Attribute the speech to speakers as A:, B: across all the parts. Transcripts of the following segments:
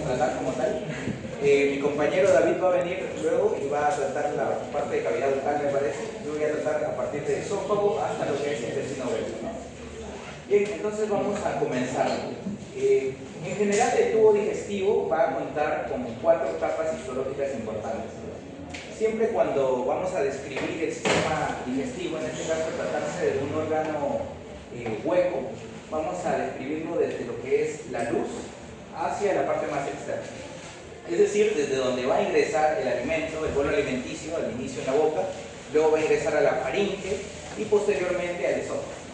A: tratar como tal. Mi compañero David va a venir luego y va a tratar la parte de cavidad bucal, me parece. Yo voy a tratar a partir del esófago hasta lo que es el intestino grueso, ¿no? Bien, entonces vamos a comenzar. En general el tubo digestivo va a contar con 4 capas histológicas importantes. Siempre cuando vamos a describir el sistema digestivo, en este caso tratarse de un órgano hueco, vamos a describirlo desde lo que es la luz hacia la parte más externa. Es decir, desde donde va a ingresar el alimento, el bolo alimenticio, al inicio en la boca, luego va a ingresar a la faringe y posteriormente al esófago.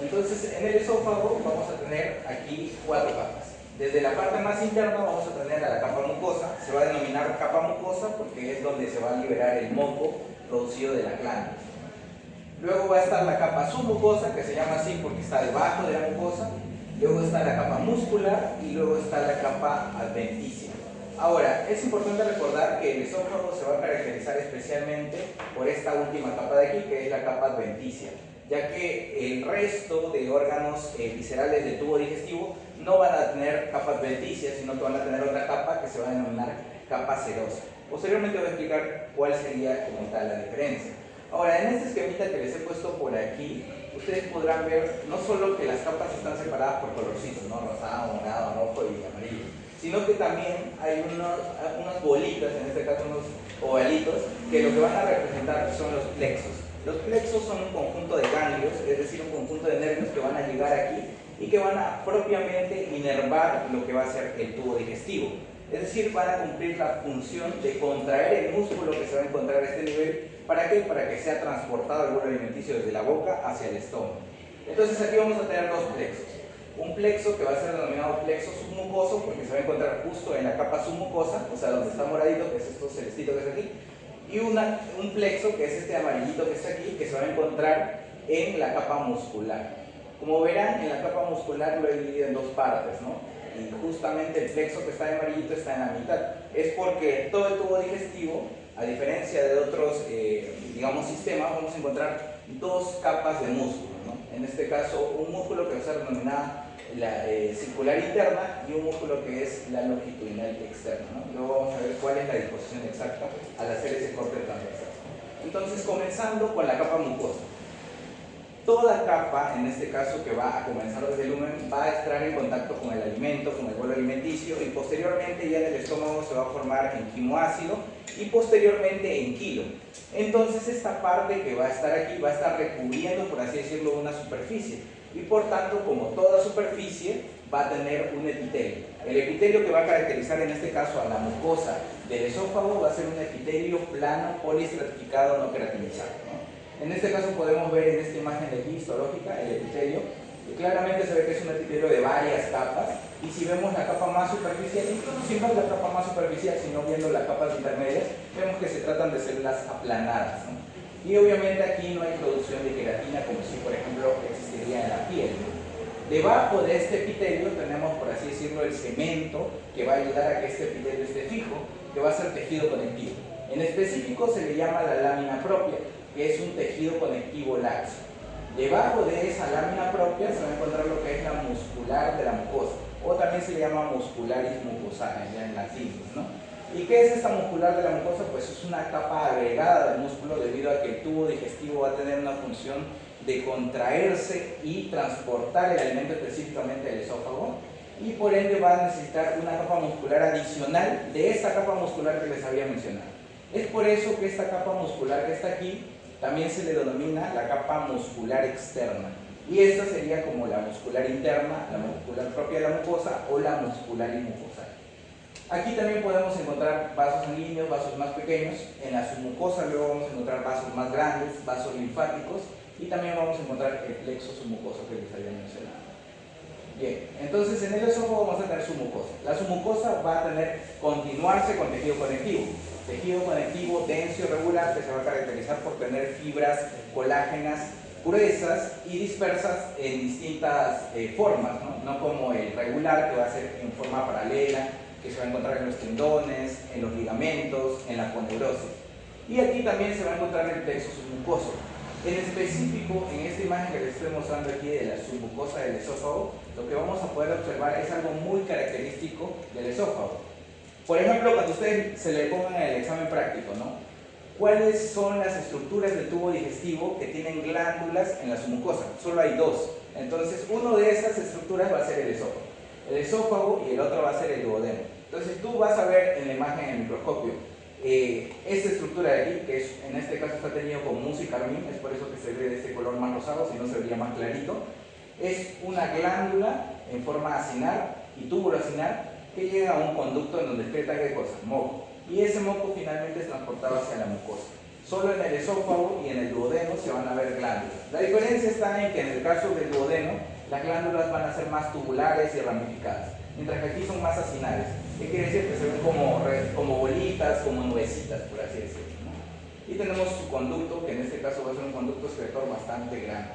A: Entonces, en el esófago vamos a tener aquí 4 capas. Desde la parte más interna vamos a tener a la capa mucosa, se va a denominar capa mucosa porque es donde se va a liberar el moco producido de la glándula. Luego va a estar la capa submucosa, que se llama así porque está debajo de la mucosa. Luego está la capa muscular y luego está la capa adventicia. Ahora, es importante recordar que el esófago se va a caracterizar especialmente por esta última capa de aquí, que es la capa adventicia, ya que el resto de órganos viscerales del tubo digestivo no van a tener capa adventicia, sino que van a tener otra capa que se va a denominar capa serosa. Posteriormente voy a explicar cuál sería como tal la diferencia. Ahora, en este esquemita que les he puesto por aquí, ustedes podrán ver no solo que las capas están separadas por colorcitos, ¿no? Rosado, morado, rojo y amarillo, sino que también hay unas bolitas, en este caso unos ovalitos, que lo que van a representar son los plexos. Los plexos son un conjunto de ganglios, es decir, un conjunto de nervios que van a llegar aquí y que van a propiamente inervar lo que va a ser el tubo digestivo. Es decir, van a cumplir la función de contraer el músculo que se va a encontrar a este nivel. ¿Para qué? Para que sea transportado el bolo alimenticio desde la boca hacia el estómago. Entonces aquí vamos a tener 2 plexos. Un plexo que va a ser denominado plexo submucoso porque se va a encontrar justo en la capa submucosa, o sea, donde está moradito, que es esto celestito que es aquí, y un plexo que es este amarillito que está aquí, que se va a encontrar en la capa muscular. Como verán, en la capa muscular lo he dividido en 2 partes, ¿no? Y justamente el plexo que está en amarillito está en la mitad. Es porque todo el tubo digestivo, a diferencia de otros, digamos, sistemas, vamos a encontrar 2 capas de músculo, ¿no? En este caso, un músculo que va a ser denominada la circular interna y un músculo que es la longitudinal externa, ¿no? Luego vamos a ver cuál es la disposición exacta al hacer ese corte transversal. Entonces, comenzando con la capa mucosa. Toda capa, en este caso que va a comenzar desde el lumen, va a estar en contacto con el alimento, con el bolo alimenticio, y posteriormente ya en el estómago se va a formar en quimoácido y posteriormente en quilo. Entonces esta parte que va a estar aquí va a estar recubriendo, por así decirlo, una superficie, y por tanto, como toda superficie, va a tener un epitelio. El epitelio que va a caracterizar en este caso a la mucosa del esófago va a ser un epitelio plano, poliestratificado, no queratinizado, ¿no? En este caso podemos ver en esta imagen de aquí histológica el epitelio, y claramente se ve que es un epitelio de varias capas, y si vemos la capa más superficial, incluso si no es la capa más superficial, sino viendo las capas intermedias, vemos que se tratan de células aplanadas, ¿no? Y obviamente aquí no hay producción de queratina como si, por ejemplo, existiría en la piel, ¿no? Debajo de este epitelio tenemos, por así decirlo, el cemento que va a ayudar a que este epitelio esté fijo, que va a ser tejido conectivo. En específico se le llama la lámina propia, que es un tejido conectivo laxo. Debajo de esa lámina propia se va a encontrar lo que es la muscular de la mucosa, o también se le llama muscularis mucosa en las siglas, ¿no? ¿Y qué es esta muscular de la mucosa? Pues es una capa agregada del músculo debido a que el tubo digestivo va a tener una función de contraerse y transportar el alimento específicamente del esófago, y por ende va a necesitar una capa muscular adicional de esta capa muscular que les había mencionado. Es por eso que esta capa muscular que está aquí también se le denomina la capa muscular externa, y esta sería como la muscular interna, la muscular propia de la mucosa o la muscular mucosal. Aquí también podemos encontrar vasos sanguíneos, vasos más pequeños. En la submucosa luego vamos a encontrar vasos más grandes, vasos linfáticos, y también vamos a encontrar el plexo submucoso que les había mencionado. Bien, entonces en el esófago vamos a tener submucosa. La submucosa va a continuarse con tejido conectivo. Tejido conectivo denso y regular que se va a caracterizar por tener fibras colágenas gruesas y dispersas en distintas formas, ¿no? No como el regular, que va a ser en forma paralela, que se va a encontrar en los tendones, en los ligamentos, en la poneurosis. Y aquí también se va a encontrar el plexo submucoso. En específico, en esta imagen que les estoy mostrando aquí de la submucosa del esófago, lo que vamos a poder observar es algo muy característico del esófago. Por ejemplo, cuando ustedes se le pongan en el examen práctico, ¿no? ¿Cuáles son las estructuras del tubo digestivo que tienen glándulas en la submucosa? Solo hay dos. Entonces, una de esas estructuras va a ser el esófago y el otro va a ser el duodeno. Entonces, tú vas a ver en la imagen en el microscopio esta estructura de aquí, que es, en este caso está teñido con mousse y carmín, es por eso que se ve de este color más rosado, si no se vería más clarito. Es una glándula en forma acinar y túbulo acinar que llega a un conducto en donde excreta ¿qué cosa? Moco. Y ese moco finalmente es transportado hacia la mucosa. Solo en el esófago y en el duodeno se van a ver glándulas. La diferencia está en que en el caso del duodeno las glándulas van a ser más tubulares y ramificadas, mientras que aquí son más acinares. ¿Qué quiere decir? Que se ven como bolitas, como nubecitas, por así decirlo, ¿no? Y tenemos su conducto, que en este caso va a ser un conducto excretor bastante grande.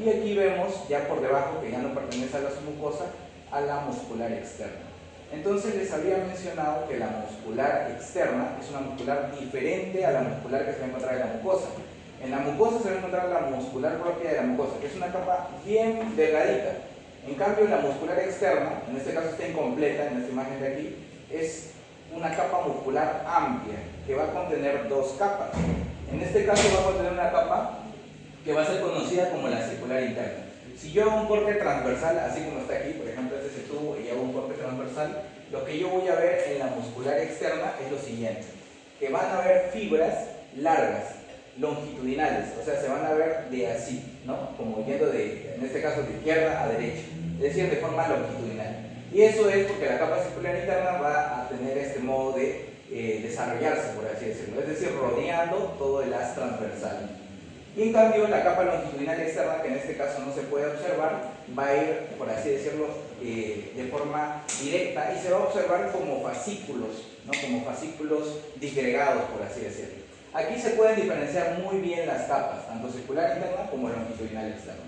A: Y aquí vemos ya por debajo, que ya no pertenece a la submucosa, a la muscular externa. Entonces les había mencionado que la muscular externa es una muscular diferente a la muscular que se va a encontrar en la mucosa. En la mucosa se va a encontrar la muscular propia de la mucosa, que es una capa bien delgadita. En cambio, la muscular externa, en este caso está incompleta, en esta imagen de aquí, es una capa muscular amplia, que va a contener dos capas. En este caso va a contener una capa que va a ser conocida como la circular interna. Si yo hago un corte transversal, así como está aquí, por ejemplo este es el tubo y hago un corte transversal, lo que yo voy a ver en la muscular externa es lo siguiente, que van a haber fibras largas, longitudinales, o sea, se van a ver de así, ¿no? Como yendo de, en este caso, de izquierda a derecha, es decir, de forma longitudinal. Y eso es porque la capa circular interna va a tener este modo de desarrollarse, por así decirlo, es decir, rodeando todo el haz transversal. Y en cambio, la capa longitudinal externa, que en este caso no se puede observar, va a ir, por así decirlo, de forma directa y se va a observar como fascículos, ¿no? Como fascículos disgregados, por así decirlo. Aquí se pueden diferenciar muy bien las capas, tanto circular interna como longitudinal externa.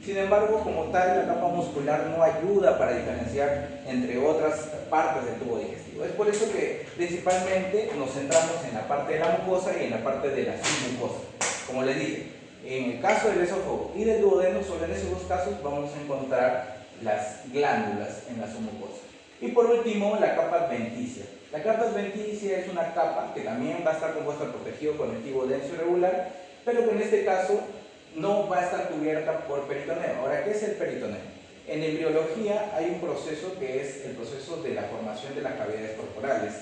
A: Sin embargo, como tal, la capa muscular no ayuda para diferenciar entre otras partes del tubo digestivo. Es por eso que principalmente nos centramos en la parte de la mucosa y en la parte de la submucosa. Como les dije, en el caso del esófago y del duodeno, solo en esos dos casos vamos a encontrar las glándulas en la submucosa. Y por último, la capa adventicia. La capa adventicia es una capa que también va a estar compuesta por tejido conectivo denso y regular, pero que en este caso no va a estar cubierta por peritoneo. Ahora, ¿qué es el peritoneo? En embriología hay un proceso que es el proceso de la formación de las cavidades corporales,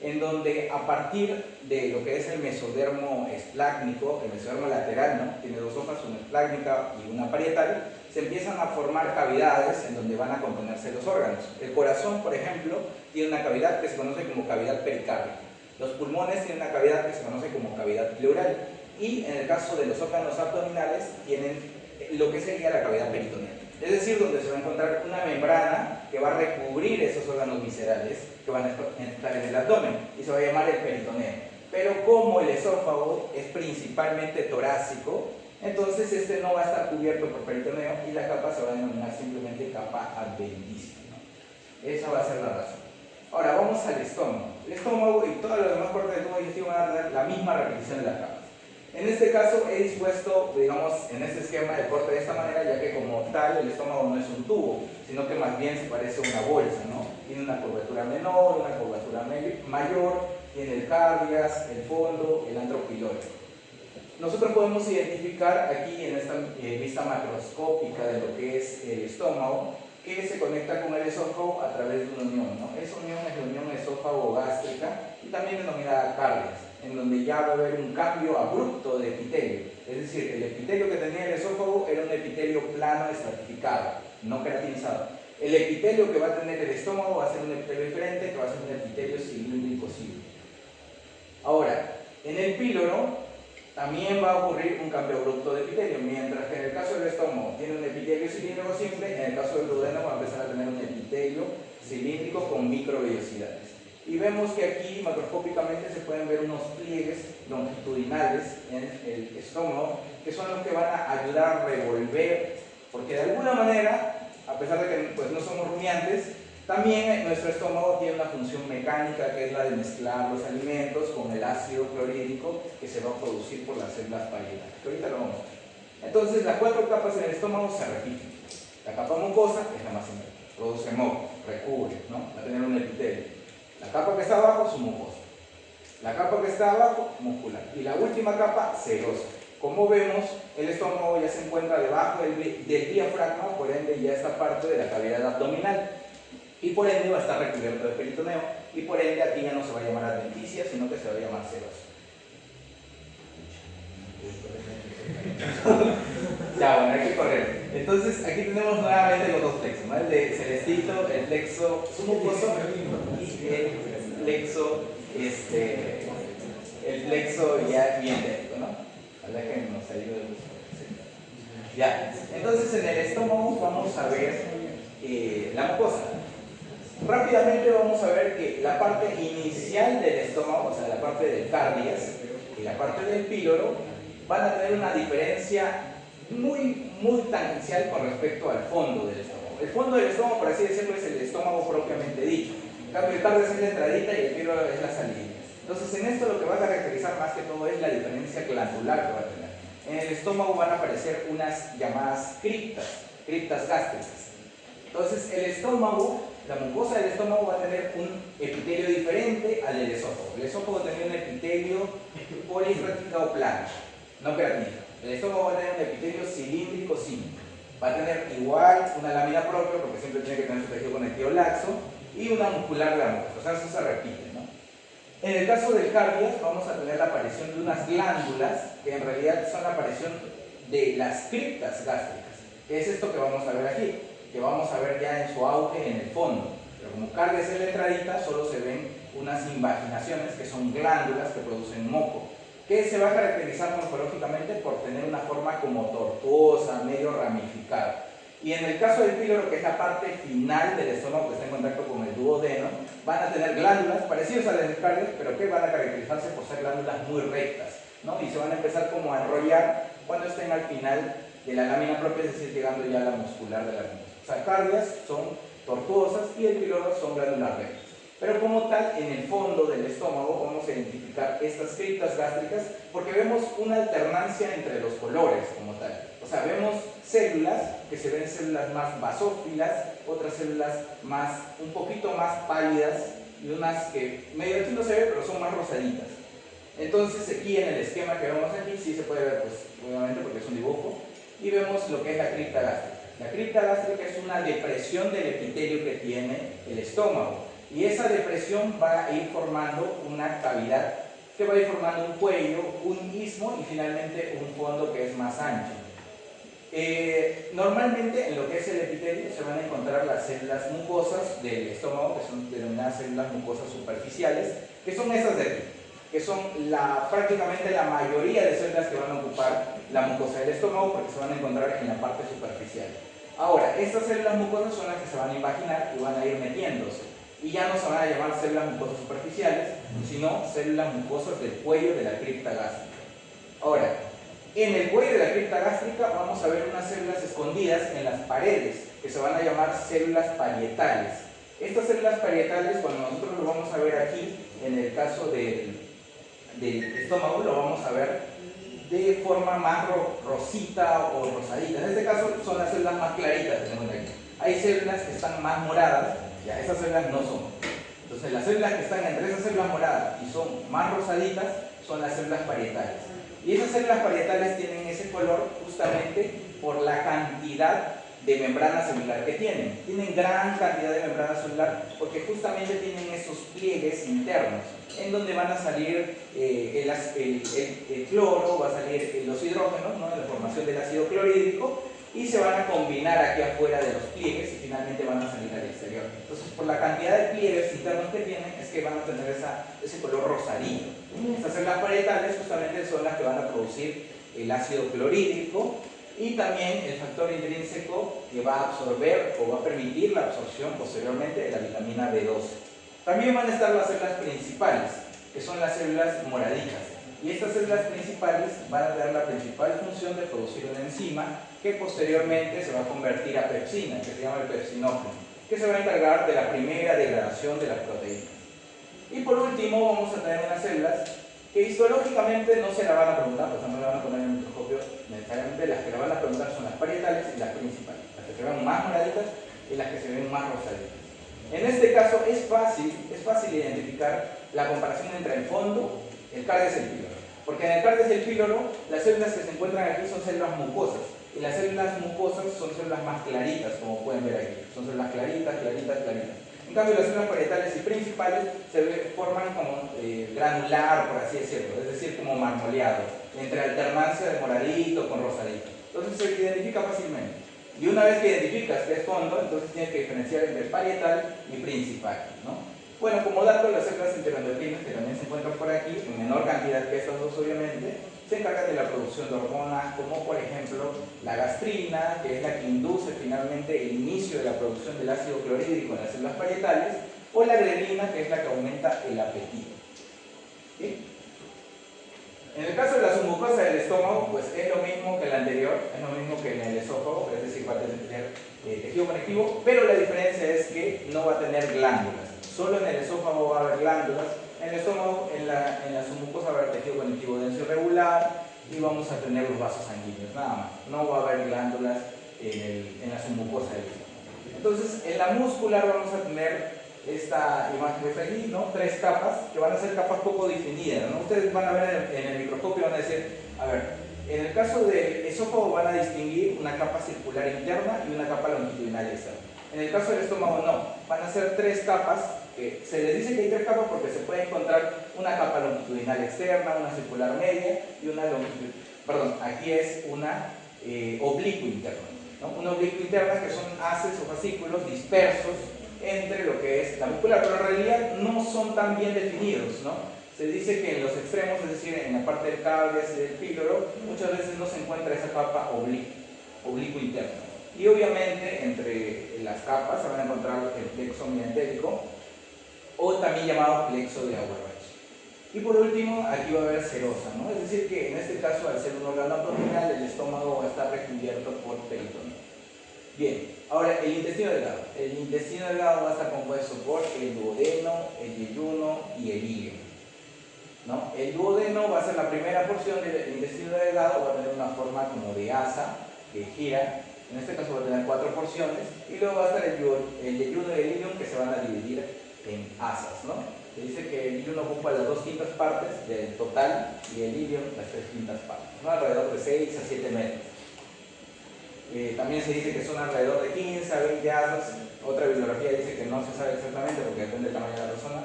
A: en donde a partir de lo que es el mesodermo esplácnico, el mesodermo lateral, ¿no? Tiene dos hojas, una esplácnica y una parietal, se empiezan a formar cavidades en donde van a contenerse los órganos. El corazón, por ejemplo, tiene una cavidad que se conoce como cavidad pericárdica. Los pulmones tienen una cavidad que se conoce como cavidad pleural. Y en el caso de los órganos abdominales tienen lo que sería la cavidad peritoneal. Es decir, donde se va a encontrar una membrana que va a recubrir esos órganos viscerales que van a estar en el abdomen y se va a llamar el peritoneo. Pero como el esófago es principalmente torácico, entonces este no va a estar cubierto por peritoneo y la capa se va a denominar simplemente capa adventicia, ¿no? Esa va a ser la razón. Ahora vamos al estómago. El estómago y todas las demás partes del tubo digestivo van a tener la misma repetición de las capas. En este caso he dispuesto, digamos, en este esquema el corte de esta manera, ya que como tal el estómago no es un tubo, sino que más bien se parece a una bolsa, ¿no? Tiene una curvatura menor, una curvatura mayor, tiene el cardias, el fondo, el antro pilórico. Nosotros podemos identificar aquí en esta vista macroscópica de lo que es el estómago, que se conecta con el esófago a través de una unión, ¿no? Esa unión es la unión esófago-gástrica y también denominada cardias, en donde ya va a haber un cambio abrupto de epitelio. Es decir, el epitelio que tenía el esófago era un epitelio plano estratificado, no queratinizado. El epitelio que va a tener el estómago va a ser un epitelio diferente, que va a ser un epitelio cilíndrico simple. Ahora, en el píloro también va a ocurrir un cambio abrupto de epitelio, mientras que en el caso del estómago tiene un epitelio cilíndrico simple, en el caso del duodeno va a empezar a tener un epitelio cilíndrico con microvellosidades. Y vemos que aquí macroscópicamente se pueden ver unos pliegues longitudinales en el estómago, que son los que van a ayudar a revolver, porque de alguna manera, a pesar de que pues, no somos rumiantes, También nuestro estómago tiene una función mecánica que es la de mezclar los alimentos con el ácido clorhídrico que se va a producir por las células parietales, que ahorita lo vamos a ver. Entonces las 4 capas en el estómago se repiten. La capa mucosa es la más simple, produce moco, recubre, ¿no? Va a tener un epitelio. La capa que está abajo, su mucosa. La capa que está abajo, muscular. Y la última capa, serosa. Como vemos, el estómago ya se encuentra debajo del diafragma, por ende ya está parte de la cavidad abdominal. Y por ende va a estar recubierto de peritoneo. Y por ende aquí ya no se va a llamar adventicia, sino que se va a llamar serosa. Ya, bueno, hay que correr. Entonces, aquí tenemos nuevamente los dos flexos, ¿no? El de Celestito, el flexo submucoso y el flexo ya bien dentro, ¿no? Ojalá que nos ayude. Ya, entonces en el estómago vamos a ver la mucosa. Rápidamente vamos a ver que la parte inicial del estómago, o sea, la parte del cardias y la parte del píloro, van a tener una diferencia muy tangencial con respecto al fondo del estómago. El fondo del estómago, por así decirlo, es el estómago propiamente dicho. En cambio, el cardias es la entradita y el píloro es la salida. Entonces, en esto lo que va a caracterizar más que todo es la diferencia glandular que va a tener. En el estómago van a aparecer unas llamadas criptas gástricas. Entonces, el estómago, la mucosa del estómago va a tener un epitelio diferente al del esófago. El esófago tiene un epitelio polirrático plano, no queratínico. El estómago va a tener un epitelio cilíndrico simple. Va a tener igual una lámina propia, porque siempre tiene que tener su tejido conectivo laxo, y una muscular de la mucosa. O sea, eso se repite, ¿no? En el caso del cardias, vamos a tener la aparición de unas glándulas, que en realidad son la aparición de las criptas gástricas. ¿Qué es esto que vamos a ver aquí? Que vamos a ver ya en su auge en el fondo. Pero como cardias es la entradita, solo se ven unas invaginaciones, que son glándulas que producen moco, que se va a caracterizar morfológicamente por tener una forma como tortuosa, medio ramificada. Y en el caso del píloro, que es la parte final del estómago que está en contacto con el duodeno, van a tener glándulas parecidas a las del cardias, pero que van a caracterizarse por ser glándulas muy rectas, ¿no? Y se van a empezar como a enrollar cuando estén al final de la lámina propia, es decir, llegando ya a la muscular de la mucosa. O sea, cardias son tortuosas y el píloro son glándulas rectas. Pero como tal, en el fondo del estómago vamos a identificar estas criptas gástricas porque vemos una alternancia entre los colores como tal. O sea, vemos células que se ven células más basófilas, otras células un poquito más pálidas y unas que medio aquí no se ve, pero son más rosaditas. Entonces aquí en el esquema que vemos aquí sí se puede ver, pues obviamente porque es un dibujo, y vemos lo que es la cripta gástrica. La cripta gástrica es una depresión del epitelio que tiene el estómago. Y esa depresión va a ir formando una cavidad que va a ir formando un cuello, un istmo y finalmente un fondo que es más ancho. Normalmente en lo que es el epitelio se van a encontrar las células mucosas del estómago, que son denominadas células mucosas superficiales, que son estas de aquí, que son prácticamente la mayoría de células que van a ocupar la mucosa del estómago porque se van a encontrar en la parte superficial. Ahora, estas células mucosas son las que se van a invaginar y van a ir metiéndose. Y ya no se van a llamar células mucosas superficiales, sino células mucosas del cuello de la cripta gástrica. Ahora, en el cuello de la cripta gástrica vamos a ver unas células escondidas en las paredes, que se van a llamar células parietales. Estas células parietales, cuando nosotros lo vamos a ver aquí, en el caso del estómago, lo vamos a ver de forma más rosita o rosadita. En este caso son las células más claritas que tenemos aquí. Hay células que están más moradas, ya esas células no son. Entonces las células que están entre esas células moradas y son más rosaditas son las células parietales. Y esas células parietales tienen ese color justamente por la cantidad de membrana celular que tienen. Tienen gran cantidad de membrana celular porque justamente tienen esos pliegues internos en donde van a salir el cloro, va a salir los hidrógenos, ¿no? La formación del ácido clorhídrico, y se van a combinar aquí afuera de los pliegues y finalmente van a salir al exterior. Entonces, por la cantidad de pliegues internos que tienen, es que van a tener ese color rosadito. Estas células parietales justamente son las que van a producir el ácido clorhídrico y también el factor intrínseco que va a absorber o va a permitir la absorción posteriormente de la vitamina B12. También van a estar las células principales, que son las células moraditas. Y estas células principales van a tener la principal función de producir una enzima que posteriormente se va a convertir a pepsina, que se llama el pepsinógeno. que se va a encargar de la primera degradación de las proteínas. Y por último vamos a tener unas células que histológicamente no se la van a preguntar, o sea, no la van a poner en el microscopio necesariamente. Las que la van a preguntar son las parietales y las principales, las que se ven más moraditas y las que se ven más rosaditas. En este caso es fácil identificar la comparación entre el fondo, el cardes y el píloro, porque en el cardes y el píloro las células que se encuentran aquí son células mucosas, y las células mucosas son células más claritas, como pueden ver aquí, son células claritas. En cambio, las células parietales y principales se forman como granular, por así decirlo, es decir, como marmoleado, entre alternancia de moradito con rosadito. Entonces se identifica fácilmente. Y una vez que identificas que es fondo, entonces tienes que diferenciar entre parietal y principal, ¿no? Bueno, como dato, las células enteroendocrinas, que también se encuentran por aquí, en menor cantidad que estas dos obviamente, se encargan de la producción de hormonas, como por ejemplo la gastrina, que es la que induce finalmente el inicio de la producción del ácido clorhídrico en las células parietales, o la grelina, que es la que aumenta el apetito. ¿Sí? En el caso de la submucosa del estómago, pues es lo mismo que el anterior, es lo mismo que en el esófago, es decir, va a tener tejido conectivo, pero la diferencia es que no va a tener glándulas. Solo en el esófago va a haber glándulas, en el estómago, en la submucosa va a haber tejido conectivo denso y regular, y vamos a tener los vasos sanguíneos, nada más. No va a haber glándulas en la submucosa del estómago. Entonces, en la muscular vamos a tener esta imagen que está aquí, ¿no? 3 capas, que van a ser capas poco definidas, ¿no? Ustedes van a ver en el microscopio y van a decir, a ver, en el caso del esófago van a distinguir una capa circular interna y una capa longitudinal externa. En el caso del estómago no, van a ser 3 capas, que se les dice que hay 3 capas porque se puede encontrar una capa longitudinal externa, una circular media y una longitudinal, perdón, aquí es una oblicuo interna, ¿no? Una oblicuo interna que son haces o fascículos dispersos entre lo que es la muscular, pero en realidad no son tan bien definidos, ¿no? Se dice que en los extremos, es decir, en la parte del cardias y del píloro, muchas veces no se encuentra esa capa oblicuo interna. Y obviamente entre las capas se van a encontrar el plexo miantérico, o también llamado plexo de Auerbach. Y por último, aquí va a haber serosa, ¿no? Es decir, que en este caso, al ser un órgano abdominal, el estómago va a estar recubierto por peritoneo. Bien, ahora el intestino delgado. El intestino delgado va a estar compuesto por el duodeno, el yeyuno y el ileum, ¿no? El duodeno va a ser la primera porción del intestino delgado, va a tener una forma como de asa que gira. En este caso va a tener 4 porciones, y luego va a estar el yeyuno y el ileum, que se van a dividir en asas, ¿no? Se dice que el yeyuno ocupa las 2/5 partes del total y el ileum las 3/5 partes, ¿no? Alrededor de 6 a 7 metros. También se dice que son alrededor de 15 a 20 asas. Otra bibliografía dice que no se sabe exactamente porque depende del tamaño de la persona.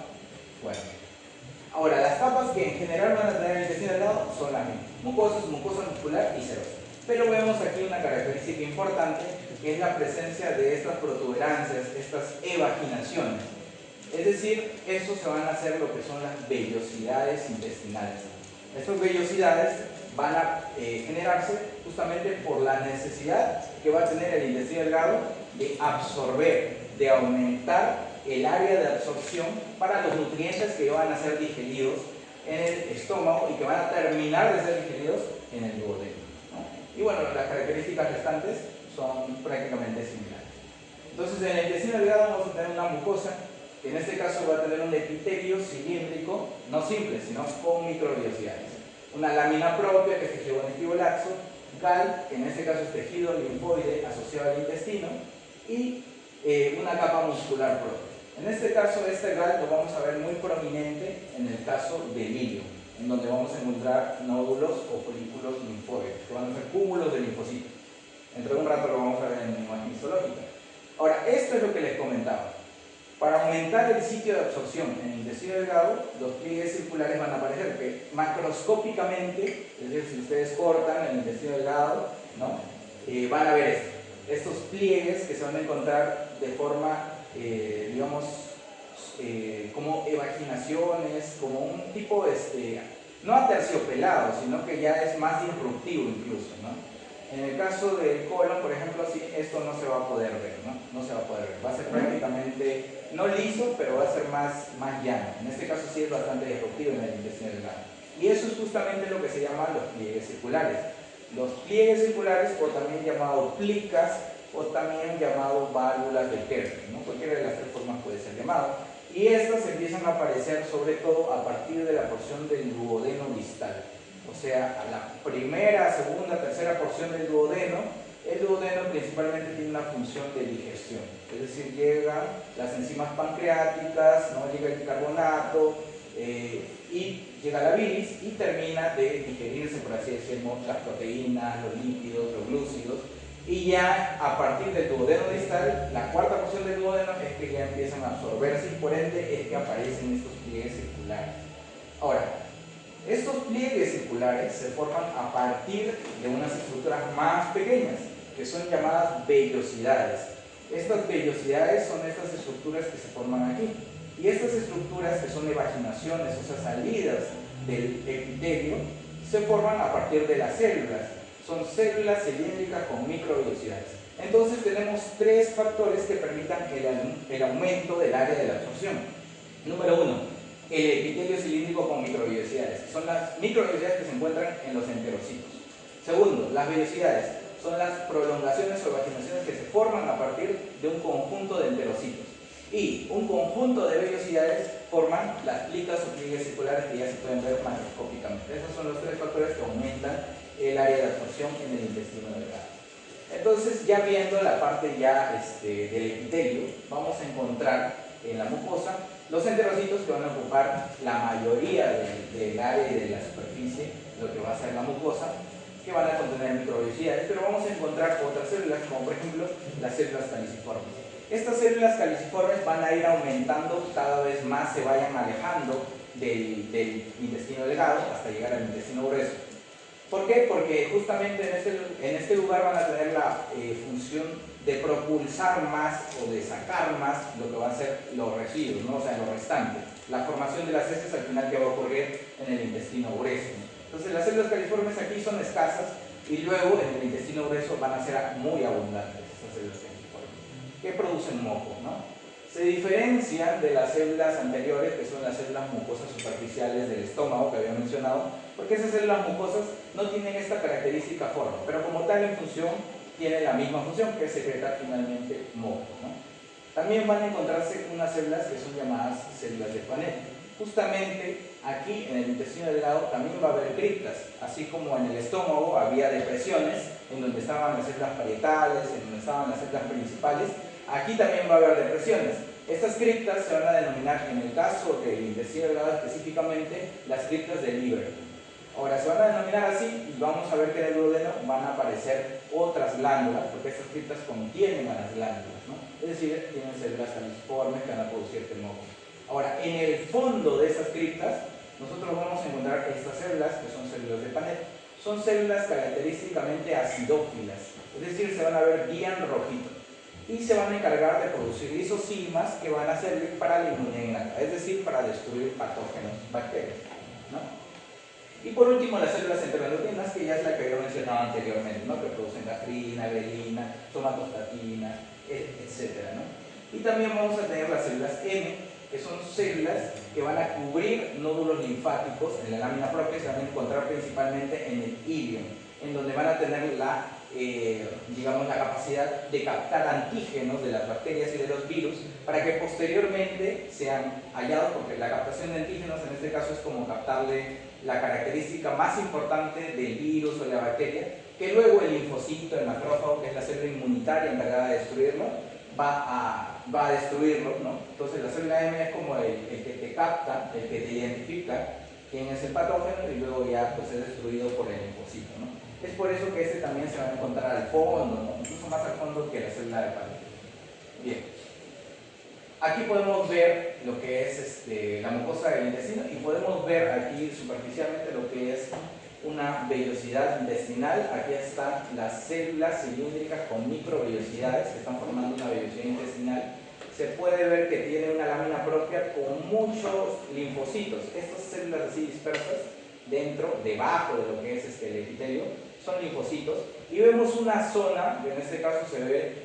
A: Bueno, ahora las capas que en general van a tener el intestino delgado son las mismas: mucosa muscular y serosa. Pero vemos aquí una característica importante, que es la presencia de estas protuberancias, estas evaginaciones. Es decir, estos se van a hacer lo que son las vellosidades intestinales. Estas vellosidades van a generarse justamente por la necesidad que va a tener el intestino delgado de absorber, de aumentar el área de absorción para los nutrientes que van a ser digeridos en el estómago y que van a terminar de ser digeridos en el duodeno, ¿no? Y bueno, las características restantes son prácticamente similares. Entonces, en el intestino delgado vamos a tener una mucosa, que en este caso va a tener un epitelio cilíndrico, no simple, sino con microvellosidades. Una lámina propia, que es tejido conectivo laxo, GAL, que en este caso es tejido linfoide asociado al intestino, y una capa muscular propia. En este caso, este GAL lo vamos a ver muy prominente en el caso del ileum, en donde vamos a encontrar nódulos o folículos linfóides, que van a ser cúmulos de linfocitos. Dentro de un rato lo vamos a ver en imagen histológica. Ahora, esto es lo que les comentaba. Para aumentar el sitio de absorción en el intestino delgado, los pliegues circulares van a aparecer, que macroscópicamente, es decir, si ustedes cortan el intestino delgado, ¿no? Van a ver estos pliegues que se van a encontrar de forma, digamos, como evaginaciones, como un tipo, no aterciopelado, sino que ya es más disruptivo incluso, ¿no? En el caso del colon, por ejemplo, sí, esto no se va a poder ver, ¿no? No se va a poder ver. Va a ser prácticamente, no liso, pero va a ser más llano. En este caso sí es bastante disruptivo en el intestino delgado. Y eso es justamente lo que se llama los pliegues circulares. Los pliegues circulares, o también llamados plicas, o también llamado válvulas de Kerr, ¿no? Cualquiera de las tres formas puede ser llamado. Y estas empiezan a aparecer sobre todo a partir de la porción del duodeno distal. O sea, a la primera, segunda, tercera porción del duodeno. El duodeno principalmente tiene una función de digestión, es decir, llegan las enzimas pancreáticas, ¿no? Llega el bicarbonato y llega la bilis y termina de digerirse, por así decirlo, las proteínas, los lípidos, los glúcidos, y ya a partir del duodeno distal, la cuarta porción del duodeno es que ya empiezan a absorberse y por ende es que aparecen estos pliegues circulares. Ahora, estos pliegues circulares se forman a partir de unas estructuras más pequeñas, que son llamadas vellosidades. Estas vellosidades son estas estructuras que se forman aquí. Y estas estructuras, que son evaginaciones, o sea, salidas del epitelio, se forman a partir de las células. Son células cilíndricas con microvellosidades. Entonces tenemos tres factores que permitan el aumento del área de la absorción. Número uno, el epitelio cilíndrico con microvellosidades. Son las microvellosidades que se encuentran en los enterocitos. Segundo, las vellosidades son las prolongaciones o evaginaciones que se forman a partir de un conjunto de enterocitos. Y un conjunto de vellosidades forman las plicas o pliegues circulares que ya se pueden ver macroscópicamente. Esos son los tres factores que aumentan el área de absorción en el intestino delgado. Entonces, ya viendo la parte ya del epitelio, vamos a encontrar en la mucosa los enterocitos que van a ocupar la mayoría del área y de la superficie, lo que va a ser la mucosa, que van a contener microvellosidades, pero vamos a encontrar otras células, como por ejemplo las células caliciformes. Estas células caliciformes van a ir aumentando cada vez más, se vayan alejando del intestino delgado hasta llegar al intestino grueso. ¿Por qué? Porque justamente en este lugar van a tener la función de propulsar más o de sacar más lo que van a ser los residuos, ¿no? O sea, lo restante. La formación de las heces al final que va a ocurrir en el intestino grueso. Entonces las células califormes aquí son escasas y luego en el intestino grueso van a ser muy abundantes estas células califormes, que producen moco, ¿no? Se diferencian de las células anteriores, que son las células mucosas superficiales del estómago que había mencionado, porque esas células mucosas no tienen esta característica forma, pero como tal en función tienen la misma función, que es secretar finalmente moco, ¿no? También van a encontrarse unas células que son llamadas células de Panett. Justamente aquí en el intestino delgado también va a haber criptas, así como en el estómago había depresiones en donde estaban las células parietales, en donde estaban las células principales. Aquí también va a haber depresiones. Estas criptas se van a denominar, en el caso del intestino delgado específicamente, las criptas de Lieberman. Ahora se van a denominar así y vamos a ver que en el duodeno van a aparecer otras glándulas, porque estas criptas contienen a las glándulas, ¿no? Es decir, tienen células caliciformes que van a producir moco. Ahora, en el fondo de esas criptas, nosotros vamos a encontrar estas células, que son células de Panett. Son células característicamente acidófilas, es decir, se van a ver bien rojitos. Y se van a encargar de producir lisocimas que van a servir para la inmunidad innata, es decir, para destruir patógenos, bacterias, ¿no? Y por último, las células enteroendocrinas, que ya es la que había mencionado anteriormente, ¿no? Que producen gastrina, grelina, somatostatina, etc., ¿no? Y también vamos a tener las células M, que son células que van a cubrir nódulos linfáticos en la lámina propia, se van a encontrar principalmente en el ilion, en donde van a tener digamos, la capacidad de captar antígenos de las bacterias y de los virus para que posteriormente sean hallados, porque la captación de antígenos en este caso es como captarle la característica más importante del virus o de la bacteria, que luego el linfocito, el macrófago, que es la célula inmunitaria encargada de destruirlo, va a destruirlo, ¿no? Entonces la célula M es como el que te capta, el que te identifica quién es el patógeno y luego ya pues, es destruido por el linfocito, ¿no? Es por eso que este también se va a encontrar al fondo, ¿no? Incluso más al fondo que la célula de Panett. Bien. Aquí podemos ver lo que es la mucosa del intestino y podemos ver aquí superficialmente lo que es una vellosidad intestinal. Aquí están las células cilíndricas con microvellosidades que están formando una vellosidad intestinal. Se puede ver que tiene una lámina propia con muchos linfocitos. Estas células así dispersas debajo de lo que es el epitelio, son linfocitos. Y vemos una zona, que en este caso se ve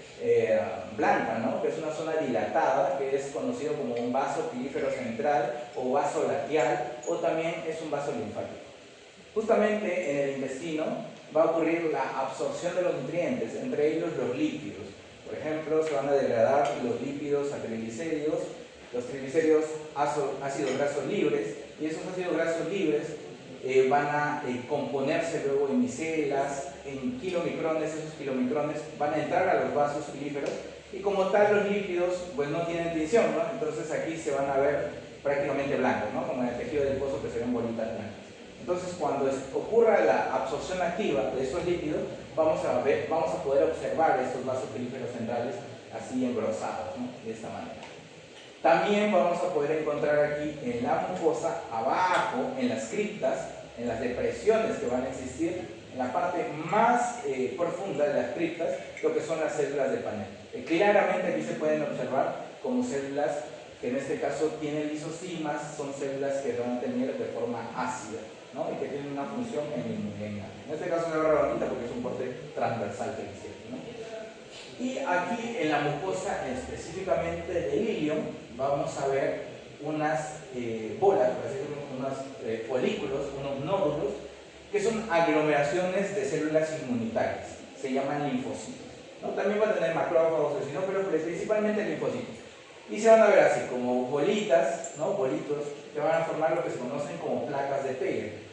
A: blanca, ¿no? Que es una zona dilatada, que es conocido como un vaso pilífero central o vaso lateral, o también es un vaso linfático. Justamente en el intestino va a ocurrir la absorción de los nutrientes, entre ellos los lípidos. Por ejemplo, se van a degradar los lípidos a triglicéridos, los triglicéridos a ácidos grasos libres, y esos ácidos grasos libres van a componerse luego en micelas, en kilomicrones. Esos kilomicrones van a entrar a los vasos pilíferos, y como tal los lípidos pues no tienen tinción, ¿no? Entonces aquí se van a ver prácticamente blancos, ¿no? Como en el tejido adiposo que se ven bolitas blancas. Entonces cuando ocurra la absorción activa de esos lípidos, vamos a poder observar estos vasos pilíferos centrales así engrosados, ¿no? De esta manera. También vamos a poder encontrar aquí en la mucosa, abajo, en las criptas, en las depresiones que van a existir, en la parte más profunda de las criptas, lo que son las células de Panel. Claramente aquí se pueden observar como células que en este caso tienen lisosimas, son células que van a tener de forma ácida, ¿no? Y que tienen una función en este caso se ve redondita porque es un corte transversal que hicieron, ¿no? Y aquí en la mucosa específicamente del ilion vamos a ver unas bolas, por así decirlo, unos folículos, unos nódulos, que son aglomeraciones de células inmunitarias, se llaman linfocitos, ¿no? También va a tener macrófagos, eosinófilos, pero principalmente linfocitos. Y se van a ver así, como bolitas, ¿no? Bolitos, que van a formar lo que se conocen como placas de Peger.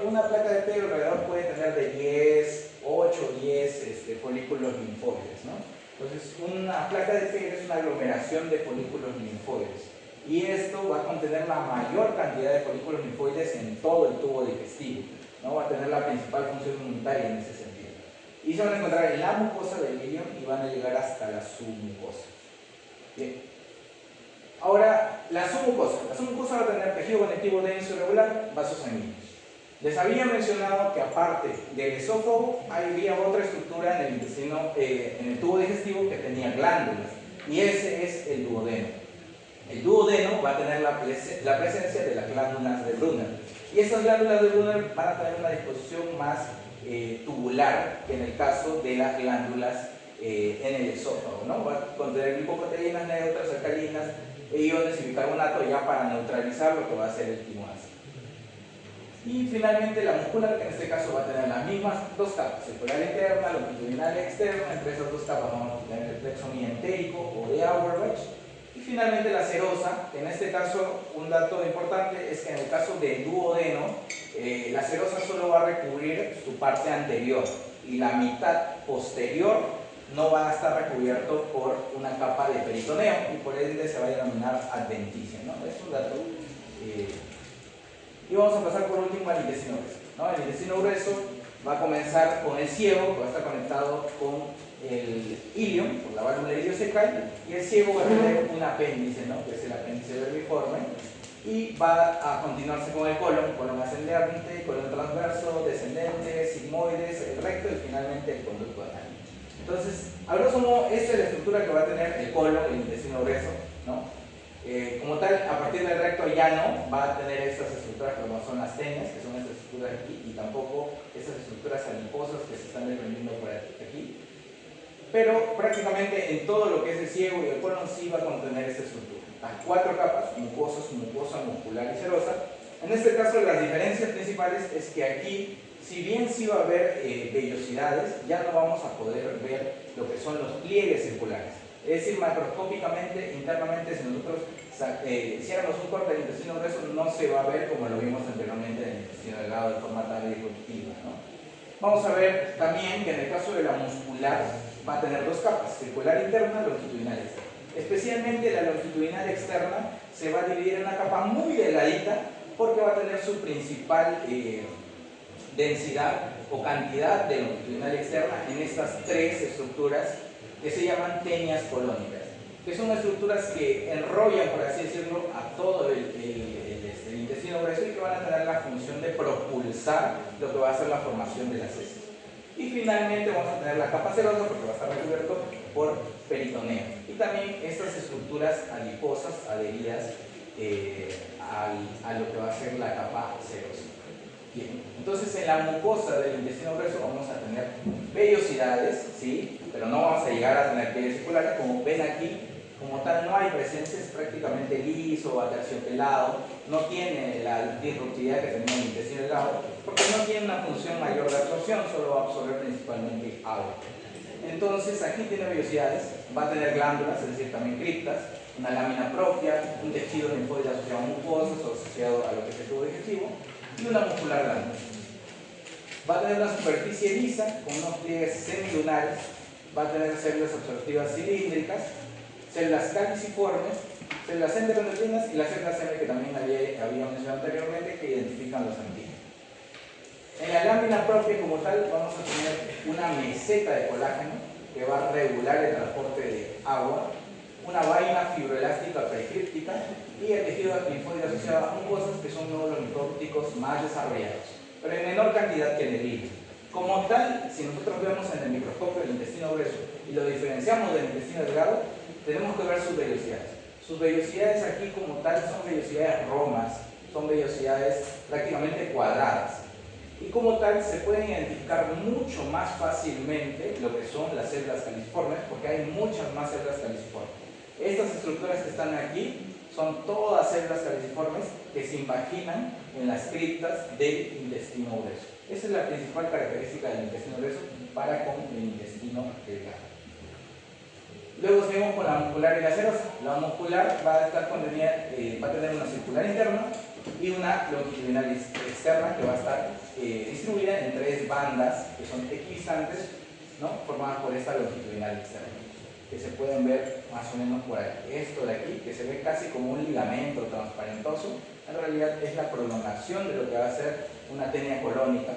A: Una placa de Peger alrededor puede tener de 10, 8 o 10 folículos linfoides, ¿no? Entonces, una placa de Peger es una aglomeración de folículos linfoides. Y esto va a contener la mayor cantidad de folículos linfoides en todo el tubo digestivo, ¿no? Va a tener la principal función inmunitaria en ese sentido. Y se van a encontrar en la mucosa del ilion y van a llegar hasta la submucosa. Bien. Ahora, la submucosa. La submucosa va a tener tejido conectivo denso y regular, vasos sanguíneos. Les había mencionado que aparte del esófago, había otra estructura en el intestino, en el tubo digestivo que tenía glándulas, y ese es el duodeno. El duodeno va a tener la presencia de las glándulas de Brunner, y estas glándulas de Brunner van a tener una disposición más tubular que en el caso de las glándulas en el esófago, ¿no? Va a contener glicoproteínas neutras, alcalinas, iones y bicarbonato ya para neutralizar lo que va a ser el timoácido. Y finalmente la muscular, que en este caso va a tener las mismas dos capas, circular interna, longitudinal externa. Entre esas dos capas vamos a tener el plexo mientérico o de Auerbach. Y finalmente la serosa, que en este caso un dato importante es que en el caso del duodeno, la serosa solo va a recubrir su parte anterior y la mitad posterior no va a estar recubierto por una capa de peritoneo y por ende se va a denominar adventicia, ¿no? Es un dato. Y vamos a pasar por último al intestino grueso, ¿no? El intestino grueso va a comenzar con el ciego, que va a estar conectado con el ilion, por la válvula iliocecal, y el ciego va a tener un apéndice, ¿no? Que es el apéndice vermiforme, y va a continuarse con el colon ascendente, colon transverso, descendente, sigmoides, el recto y finalmente el conducto anal. Entonces, a grosso modo, esta es la estructura que va a tener el colon, el intestino grueso, ¿no? Como tal, a partir del recto ya no va a tener estas estructuras como son las tenias, que son estas estructuras aquí, y tampoco estas estructuras adiposas que se están desprendiendo por aquí. Pero prácticamente en todo lo que es el ciego y el colon sí va a contener esta estructura. Hay 4 capas, mucosa, submucosa, muscular y serosa. En este caso, las diferencias principales es que aquí, si bien sí va a haber vellosidades, ya no vamos a poder ver lo que son los pliegues circulares. Es decir, macroscópicamente, internamente, si nosotros hiciéramos un corte del intestino grueso, no se va a ver como lo vimos anteriormente en el intestino delgado de forma tan disruptiva, ¿no? Vamos a ver también que en el caso de la muscular va a tener 2 capas, circular interna y longitudinal externa. Especialmente la longitudinal externa se va a dividir en una capa muy delgadita porque va a tener su principal densidad o cantidad de longitudinal externa en estas 3 estructuras que se llaman tenias colónicas, que son estructuras que enrollan, por así decirlo, a todo el intestino grueso y que van a tener la función de propulsar lo que va a ser la formación de las heces. Y finalmente vamos a tener la capa serosa porque va a estar recubierto por peritoneo. Y también estas estructuras adiposas adheridas a lo que va a ser la capa serosa. Bien, entonces en la mucosa del intestino grueso vamos a tener vellosidades, ¿sí? Pero no vamos a llegar a tener pliegues circulares. Como ven aquí, como tal no hay presencia, es prácticamente liso, aterciopelado, no tiene la disruptividad que tenía el intestino delgado, porque no tiene una función mayor de absorción, solo va a absorber principalmente agua. Entonces aquí tiene vellosidades, va a tener glándulas, es decir, también criptas, una lámina propia, un tejido linfóide asociado a mucosas o asociado a lo que es el tubo digestivo, y una muscular blanda. Va a tener una superficie lisa con unos pliegues semilunares, va a tener células absortivas cilíndricas, células caliciformes, células enteroendocrinas y las células M que también había mencionado anteriormente, que identifican los antígenos. En la lámina propia como tal vamos a tener una meseta de colágeno que va a regular el transporte de agua, una vaina fibroelástica precríptica y el tejido linfóide asociado a mucosas, que son nódulos linfóticos más desarrollados, pero en menor cantidad que en el hilo. Como tal, si nosotros vemos en el microscopio el intestino grueso y lo diferenciamos del intestino delgado, tenemos que ver sus vellosidades. Sus vellosidades aquí como tal son vellosidades romas, son vellosidades prácticamente cuadradas. Y como tal se pueden identificar mucho más fácilmente lo que son las células caliciformes, porque hay muchas más células caliciformes. Estas estructuras que están aquí son todas células caliciformes que se imaginan en las criptas del intestino grueso. Esa es la principal característica del intestino grueso para con el intestino delgado. Luego seguimos con la muscular y la serosa. La muscular va a estar contenida, va a tener una circular interna y una longitudinal externa que va a estar distribuida en 3 bandas que son equidistantes, ¿no?, formadas por esta longitudinal externa, que se pueden ver más o menos por aquí. Esto de aquí, que se ve casi como un ligamento transparentoso, en realidad es la prolongación de lo que va a ser una tenia colónica,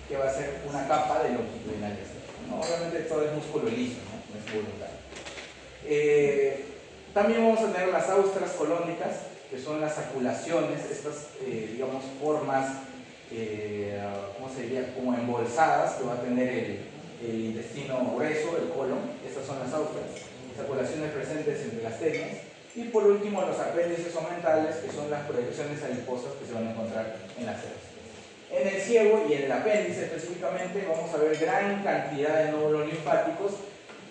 A: que va a ser una capa de longitudinal externa, ¿no? Obviamente todo es músculo liso, no es voluntario. También vamos a tener las austras colónicas, que son las aculaciones, estas digamos formas, ¿cómo se diría?, como embolsadas que va a tener el intestino grueso, el colon. Estas son las austras, las aculaciones presentes entre las tenias. Y por último los apéndices omentales, que son las proyecciones adiposas que se van a encontrar en las células. En el ciego y en el apéndice específicamente vamos a ver gran cantidad de nódulos linfáticos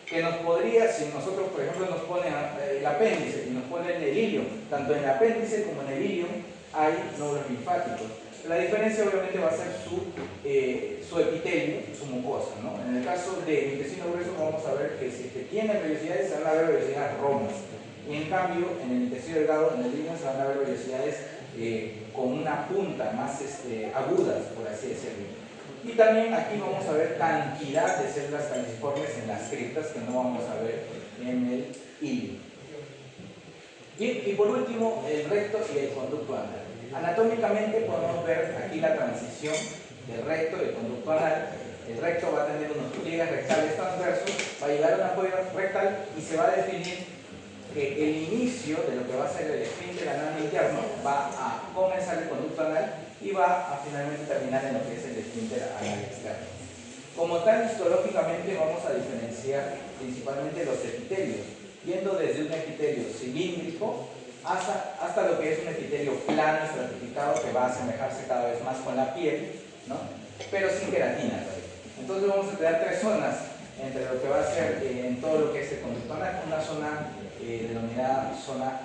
A: que nos podría, si nosotros por ejemplo nos ponen el apéndice y nos ponen el ilio, tanto en el apéndice como en el ilio hay nódulos linfáticos. La diferencia obviamente va a ser su epitelio, su mucosa, ¿no? En el caso del intestino grueso vamos a ver que si tienen vellosidades se van a ver vellosidades romas, y en cambio en el intestino delgado, en el ilio, se van a ver vellosidades con una punta más agudas, por así decirlo. Y también aquí vamos a ver cantidad de células caliciformes en las criptas que no vamos a ver en el ilio. Bien, y por último el recto y el conducto anal. Anatómicamente podemos ver aquí la transición del recto y el conducto anal. El recto va a tener unos pliegues rectales transversos, va a llegar a una cueva rectal y se va a definir que el inicio de lo que va a ser el esfínter anal interno va a comenzar el conducto anal y va a finalmente terminar en lo que es el esfínter anal externo. Como tal, histológicamente vamos a diferenciar principalmente los epitelios, yendo desde un epitelio cilíndrico hasta lo que es un epitelio plano estratificado que va a asemejarse cada vez más con la piel, ¿no?, pero sin queratina todavía. Entonces vamos a tener 3 zonas entre lo que va a ser en todo lo que es el conducto anal, una zona denominada zona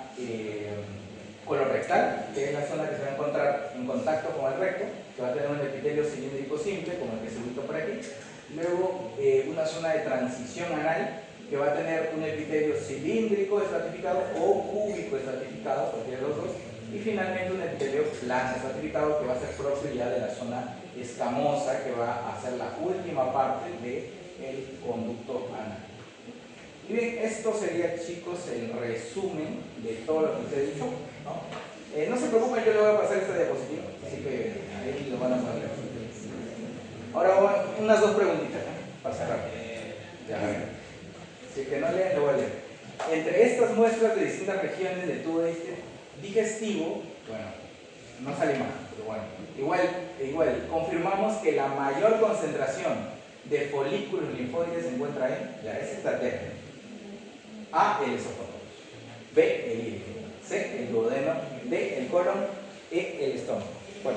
A: colorectal, que es la zona que se va a encontrar en contacto con el recto, que va a tener un epitelio cilíndrico simple, como el que se ubica por aquí. Luego una zona de transición anal, que va a tener un epitelio cilíndrico estratificado o cúbico estratificado, cualquiera de los dos. Y finalmente un epitelio plano estratificado, que va a ser propio ya de la zona escamosa, que va a ser la última parte del conducto anal. Y bien, esto sería, chicos, el resumen de todo lo que les he dicho, ¿no? No se preocupen, yo le voy a pasar esta diapositiva, así que ahí lo van a poder ver. Ahora unas 2 preguntitas, ¿no?, para cerrar. Ya, a ver. Si es que no leen, lo voy a leer. Entre estas muestras de distintas regiones del tubo digestivo, bueno, no sale más, pero bueno, igual, confirmamos que la mayor concentración de folículos linfóides se encuentra en, ya, esa es la térmica. A, el esófago. B, el hígado. C, el duodeno. D, el colon. E, el estómago. ¿Cuál?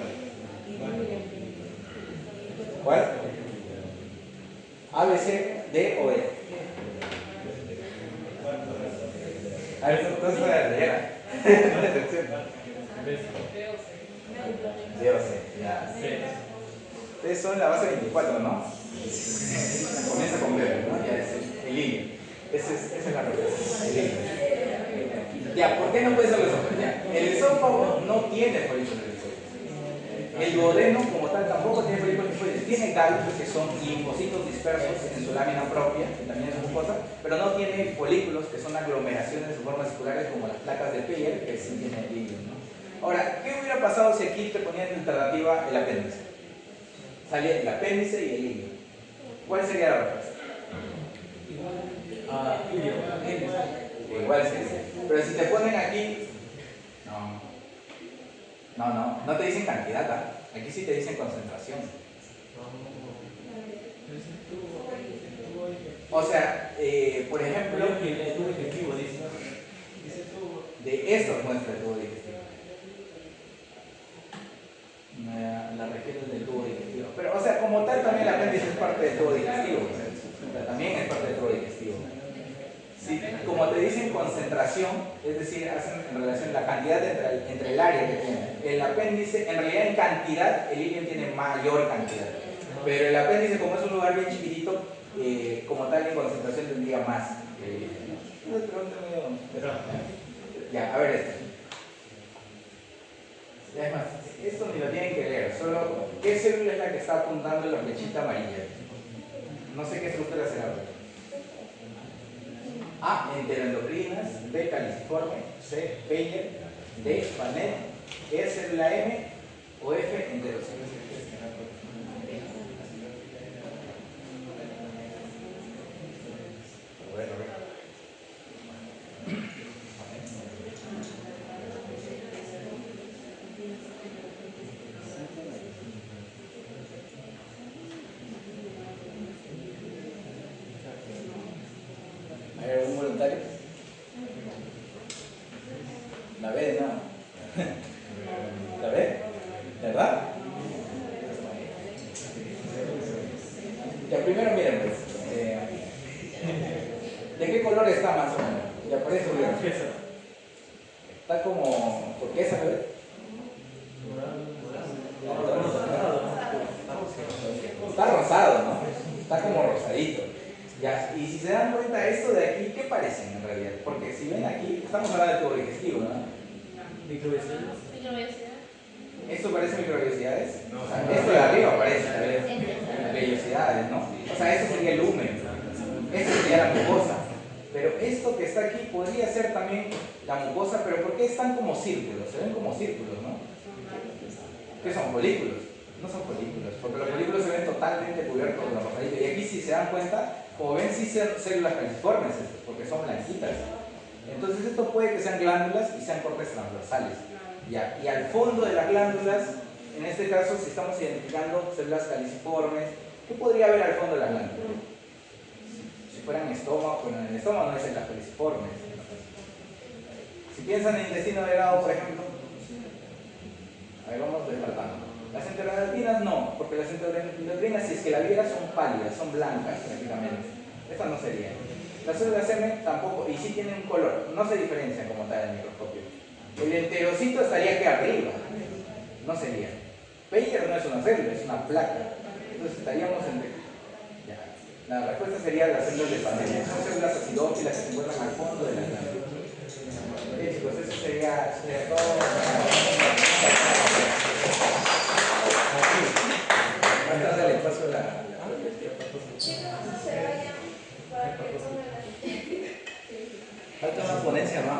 A: ¿Cuál? A, B, C, D o E. A ver, entonces no era leer. D o C, ya. Ustedes son la base 24, ¿no? Comienza con B, ¿no? Ya es El hilo. Esa es la respuesta. El hilo. Ya, ¿por qué no puede ser el esófago? Ya, el esófago no tiene folículos linfóides. El duodeno, como tal, tampoco tiene folículos linfóides. Tiene ganglios que son linfocitos dispersos en su lámina propia, que también es mucosa, pero no tiene folículos, que son aglomeraciones de formas circulares como las placas de Peyer, que sí tiene el hilo, ¿no? Ahora, ¿qué hubiera pasado si aquí te ponían en alternativa el apéndice? Salía el apéndice y el hilo. ¿Cuál sería la respuesta? Igual sería. Pero si te ponen aquí, no te dicen cantidad, ¿ah? Aquí sí te dicen concentración. O sea, por ejemplo, de estos muestra el tubo digestivo. La región del tubo digestivo. Pero, o sea, como tal, también el apéndice es parte del tubo digestivo. O sea, también es parte del tubo digestivo. Si, como te dicen concentración, es decir, hacen en relación a la cantidad entre el área que tiene. El apéndice, en realidad en cantidad, el ilion tiene mayor cantidad. Pero el apéndice, como es un lugar bien chiquitito, como tal en concentración tendría más. Ya, a ver esto. Ya es más, esto ni lo tienen que leer, solo ¿qué célula es la que está apuntando en la flechita amarilla? No sé qué estructura será. A, enteroendocrinas, B, caliciforme, C, Peyer, D, Panet, E, célula M o F, enterocélulas. ¿Hay algún voluntario? La B, no. ¿La B? ¿Verdad? Ya, primero miren, pues. ¿De qué color está más o menos? Ya por eso miren. Está como turquesa, ¿verdad? Está rosado, ¿no? Está como rosadito. Ya, y si se dan cuenta, esto de aquí, ¿qué parecen en realidad? Porque si ven aquí, estamos hablando de tubo digestivo, ¿no? Microviosidades. ¿Esto parece microviosidades? No. O sea, esto de arriba parece vellosidades, ¿no? O sea, esto sería el lumen. Esto sería la mucosa. Pero esto que está aquí podría ser también la mucosa, pero ¿por qué están como círculos? Se ven como círculos, ¿no? ¿Qué son? Folículos. No son folículos, porque los folículos se ven totalmente cubiertos de la rosadita. Y aquí, si se dan cuenta, como ven, sí son células caliciformes estas, porque son blanquitas. Entonces esto puede que sean glándulas y sean cortes transversales. Ya. Y al fondo de las glándulas, en este caso, si estamos identificando células caliciformes, ¿qué podría haber al fondo de las glándulas? Si fueran estómago, bueno, en el estómago no hay células caliciformes. Si piensan en intestino delgado, por ejemplo, ahí vamos descartando. Las enteroendocrinas no, porque las enteroendocrinas, si es que la vieras, son pálidas, son blancas prácticamente. Estas no serían. Las células M tampoco, y sí tienen un color, no se diferencian como tal en el microscopio. El enterocito estaría aquí arriba, no sería. Peyer no es una célula, es una placa. Entonces estaríamos entre. Ya. La respuesta sería las células de Panet. Son células acidófilas que se encuentran al fondo de la glándula. Ok, chicos, eso sería todo. Hasta el espacio de la. Falta una ponencia más.